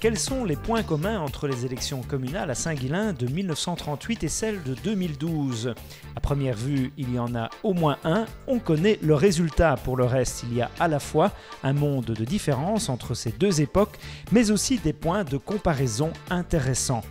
Quels sont les points communs entre les élections communales à Saint-Guilain de 1938 et celles de 2012 ? À première vue, il y en a au moins un. On connaît le résultat. Pour le reste, il y a à la fois un monde de différence entre ces deux époques, mais aussi des points de comparaison intéressants.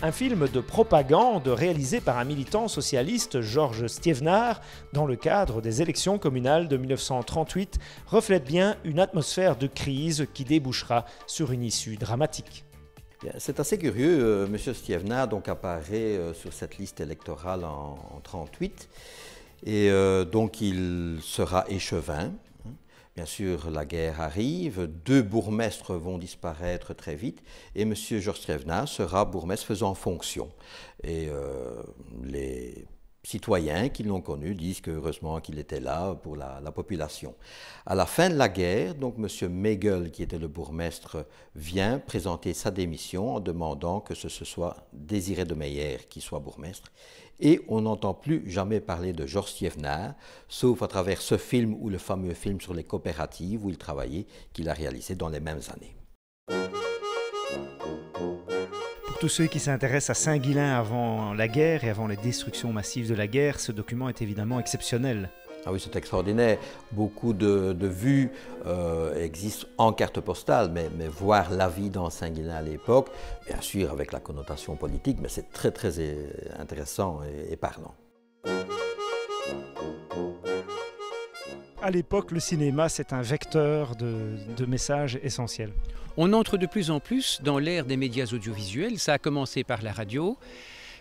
Un film de propagande réalisé par un militant socialiste, Georges Stévenard, dans le cadre des élections communales de 1938, reflète bien une atmosphère de crise qui débouchera sur une issue dramatique. C'est assez curieux, M. Stévenard donc apparaît sur cette liste électorale en 1938 et donc il sera échevin. Bien sûr, la guerre arrive, 2 bourgmestres vont disparaître très vite et M. Georges Stévenard sera bourgmestre faisant fonction. Et les citoyens qui l'ont connu disent qu'heureusement qu'il était là pour la population. À la fin de la guerre, donc M. Meigel, qui était le bourgmestre, vient présenter sa démission en demandant que ce soit Désiré de Meyer qui soit bourgmestre. Et on n'entend plus jamais parler de Georges Stévenard, sauf à travers ce film ou le fameux film sur les coopératives où il travaillait, qu'il a réalisé dans les mêmes années. Pour tous ceux qui s'intéressent à Saint-Guilain avant la guerre et avant les destructions massives de la guerre, ce document est évidemment exceptionnel. Ah oui, c'est extraordinaire. Beaucoup de vues existent en carte postale, mais voir la vie dans Saint-Guilain à l'époque, bien sûr avec la connotation politique, mais c'est très très intéressant et parlant. À l'époque, le cinéma, c'est un vecteur de messages essentiels. On entre de plus en plus dans l'ère des médias audiovisuels. Ça a commencé par la radio.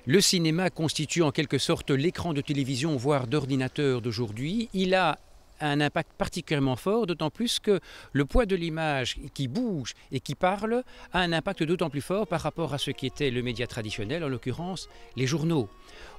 Le cinéma constitue en quelque sorte l'écran de télévision, voire d'ordinateur d'aujourd'hui. Il a un impact particulièrement fort, d'autant plus que le poids de l'image qui bouge et qui parle a un impact d'autant plus fort par rapport à ce qui était le média traditionnel, en l'occurrence les journaux.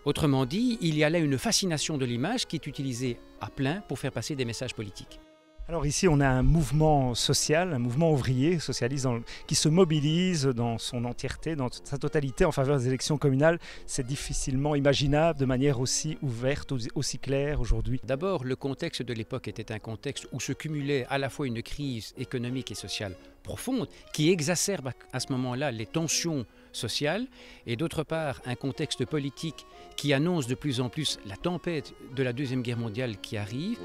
Autrement dit, il y a là une fascination de l'image qui est utilisée à plein pour faire passer des messages politiques. Alors ici, on a un mouvement social, un mouvement ouvrier socialiste qui se mobilise dans son entièreté, dans sa totalité en faveur des élections communales. C'est difficilement imaginable de manière aussi ouverte, aussi claire aujourd'hui. D'abord, le contexte de l'époque était un contexte où se cumulait à la fois une crise économique et sociale profonde qui exacerbe à ce moment-là les tensions sociales et d'autre part un contexte politique qui annonce de plus en plus la tempête de la Deuxième Guerre mondiale qui arrive.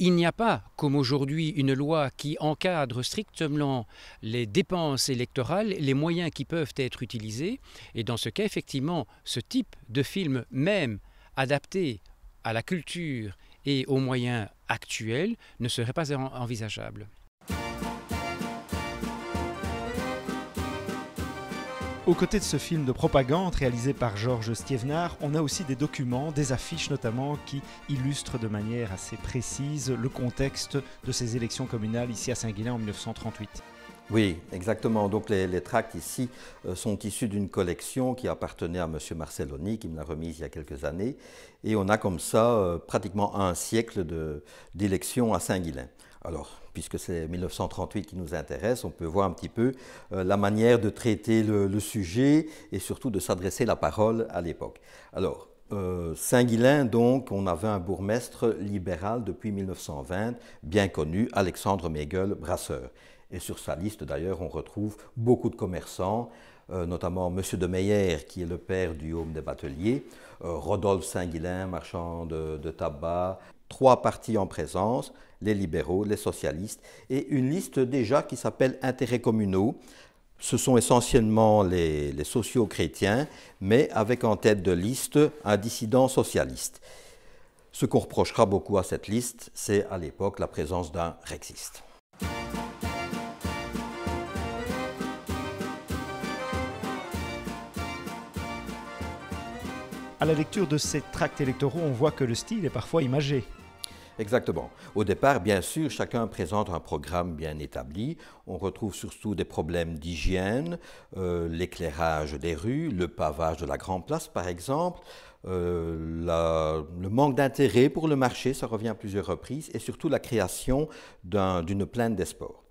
Il n'y a pas, comme aujourd'hui, une loi qui encadre strictement les dépenses électorales, les moyens qui peuvent être utilisés. Et dans ce cas, effectivement, ce type de film, même adapté à la culture et aux moyens actuels, ne serait pas envisageable. Aux côtés de ce film de propagande réalisé par Georges Stévenard, on a aussi des documents, des affiches notamment, qui illustrent de manière assez précise le contexte de ces élections communales ici à Saint-Guilain en 1938. Oui, exactement. Donc les tracts ici sont issus d'une collection qui appartenait à M. Marcelloni, qui me l'a remise il y a quelques années. Et on a comme ça pratiquement un siècle d'élections à Saint-Guilain. Alors, puisque c'est 1938 qui nous intéresse, on peut voir un petit peu la manière de traiter le sujet et surtout de s'adresser la parole à l'époque. Alors, Saint-Guilain, donc, on avait un bourgmestre libéral depuis 1920, bien connu, Alexandre Meigel, brasseur. Et sur sa liste, d'ailleurs, on retrouve beaucoup de commerçants, notamment M. de Meyer, qui est le père du Homme des Bateliers, Rodolphe Saint-Guilain, marchand de tabac, 3 partis en présence, les libéraux, les socialistes, et une liste déjà qui s'appelle intérêts communaux. Ce sont essentiellement les socio-chrétiens, mais avec en tête de liste un dissident socialiste. Ce qu'on reprochera beaucoup à cette liste, c'est à l'époque la présence d'un rexiste. À la lecture de ces tracts électoraux, on voit que le style est parfois imagé. Exactement. Au départ, bien sûr, chacun présente un programme bien établi. On retrouve surtout des problèmes d'hygiène, l'éclairage des rues, le pavage de la Grande Place, par exemple, le manque d'intérêt pour le marché, ça revient à plusieurs reprises, et surtout la création d'une plaine des sports.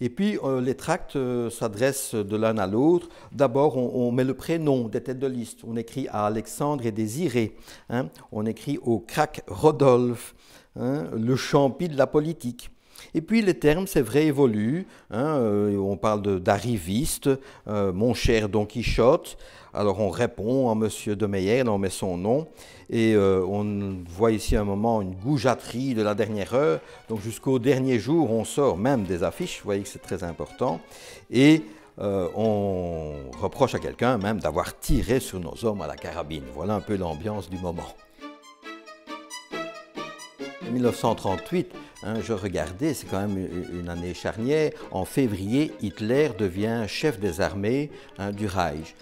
Et puis les tracts s'adressent de l'un à l'autre. D'abord, on met le prénom des têtes de liste. On écrit à Alexandre et Désiré. Hein. On écrit au crack Rodolphe, hein, le champi de la politique. Et puis les termes, c'est vrai, évoluent. Hein, on parle d'arriviste, mon cher Don Quichotte. Alors on répond à Monsieur de Meyer, on met son nom. Et on voit ici un moment une goujaterie de la dernière heure. Donc jusqu'au dernier jour, on sort même des affiches. Vous voyez que c'est très important. Et on reproche à quelqu'un même d'avoir tiré sur nos hommes à la carabine. Voilà un peu l'ambiance du moment. En 1938, hein, je regardais, c'est quand même une année charnière. En février, Hitler devient chef des armées, hein, du Reich.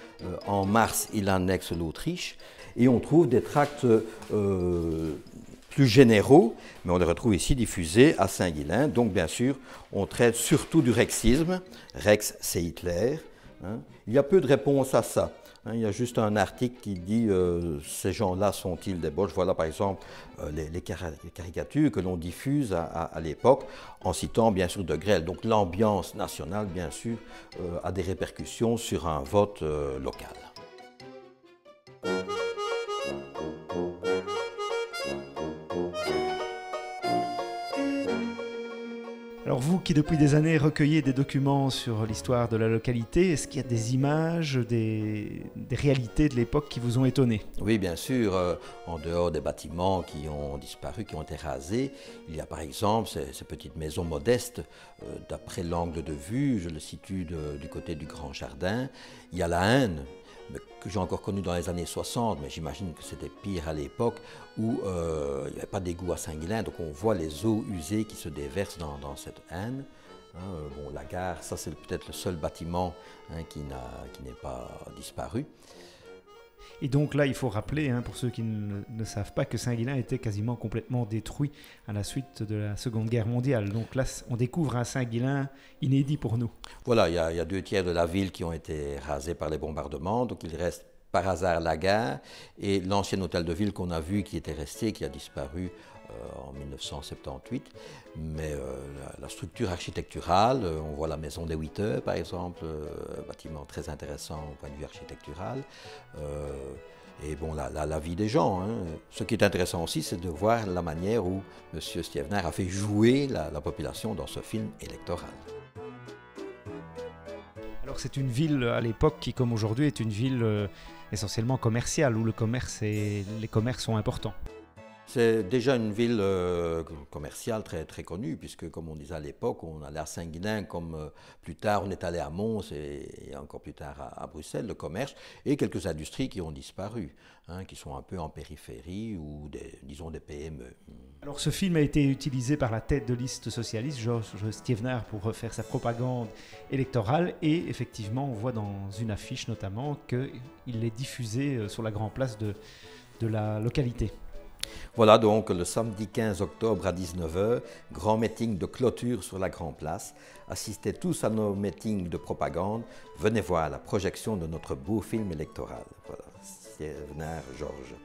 En mars, il annexe l'Autriche et on trouve des tracts plus généraux, mais on les retrouve ici diffusés à Saint-Guilain. Donc bien sûr, on traite surtout du rexisme. Rex, c'est Hitler. Hein. Il y a peu de réponses à ça. Il y a juste un article qui dit ces gens-là sont-ils des boches. Voilà par exemple les caricatures que l'on diffuse à l'époque en citant bien sûr De Grelle. Donc l'ambiance nationale bien sûr a des répercussions sur un vote local. Alors vous qui depuis des années recueillez des documents sur l'histoire de la localité, est-ce qu'il y a des images, des réalités de l'époque qui vous ont étonné? Oui, bien sûr. En dehors des bâtiments qui ont disparu, qui ont été rasés, il y a par exemple ces petites maisons modestes. D'après l'angle de vue, je le situe du côté du Grand Jardin. Il y a la Haine, que j'ai encore connu dans les années 60, mais j'imagine que c'était pire à l'époque, où il n'y avait pas d'égout à Saint-Guilain, donc on voit les eaux usées qui se déversent dans cette Haine. Hein, bon, la gare, ça c'est peut-être le seul bâtiment, hein, qui n'est pas disparu. Et donc là, il faut rappeler, hein, pour ceux qui ne savent pas, que Saint-Guilain était quasiment complètement détruit à la suite de la Seconde Guerre mondiale. Donc là, on découvre un Saint-Guilain inédit pour nous. Voilà, il y a 2 tiers de la ville qui ont été rasés par les bombardements, donc il reste par hasard la gare et l'ancien hôtel de ville qu'on a vu qui était resté, qui a disparu en 1978. Mais la structure architecturale, on voit la maison des 8 heures par exemple, bâtiment très intéressant au point de vue architectural. Et bon, la vie des gens. Hein. Ce qui est intéressant aussi, c'est de voir la manière où M. Stievner a fait jouer la population dans ce film électoral. Alors c'est une ville à l'époque qui, comme aujourd'hui, est une ville essentiellement commerciale, où les commerces sont importants. C'est déjà une ville commerciale très, très connue, puisque comme on disait à l'époque, on allait à Saint-Guilain, comme plus tard on est allé à Mons et encore plus tard à Bruxelles, le commerce, et quelques industries qui ont disparu, hein, qui sont un peu en périphérie ou disons des PME. Alors ce film a été utilisé par la tête de liste socialiste, Georges Stievner, pour faire sa propagande électorale, et effectivement on voit dans une affiche notamment qu'il est diffusé sur la grande place de la localité. Voilà donc le samedi 15 octobre à 19h, grand meeting de clôture sur la Grande Place. Assistez tous à nos meetings de propagande. Venez voir la projection de notre beau film électoral. Voilà, Stievner Georges,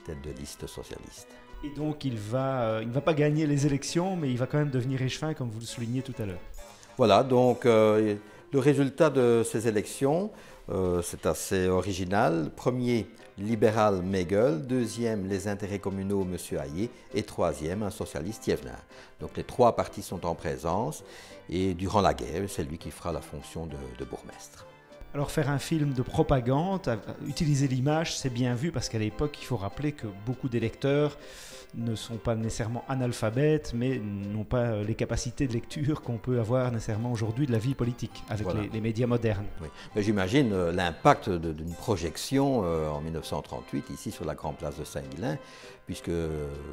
tête de liste socialiste. Et donc il ne va pas gagner les élections, mais il va quand même devenir échevin, comme vous le soulignez tout à l'heure. Voilà, donc le résultat de ces élections, c'est assez original. Premier, libéral Megel. Deuxième, les intérêts communaux, M. Hayet. Et troisième, un socialiste, Stievner. Donc les 3 partis sont en présence. Et durant la guerre, c'est lui qui fera la fonction de bourgmestre. Alors faire un film de propagande, utiliser l'image, c'est bien vu, parce qu'à l'époque, il faut rappeler que beaucoup d'électeurs ne sont pas nécessairement analphabètes, mais n'ont pas les capacités de lecture qu'on peut avoir nécessairement aujourd'hui de la vie politique, avec voilà, les médias modernes. Oui. J'imagine l'impact d'une projection en 1938, ici sur la Grande Place de Saint-Guilain, puisque,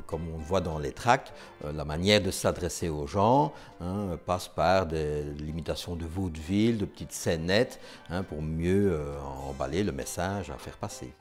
comme on le voit dans les tracts, la manière de s'adresser aux gens, hein, passe par l'imitation de vaudeville, de petites scénettes, hein, pour mieux emballer le message à faire passer.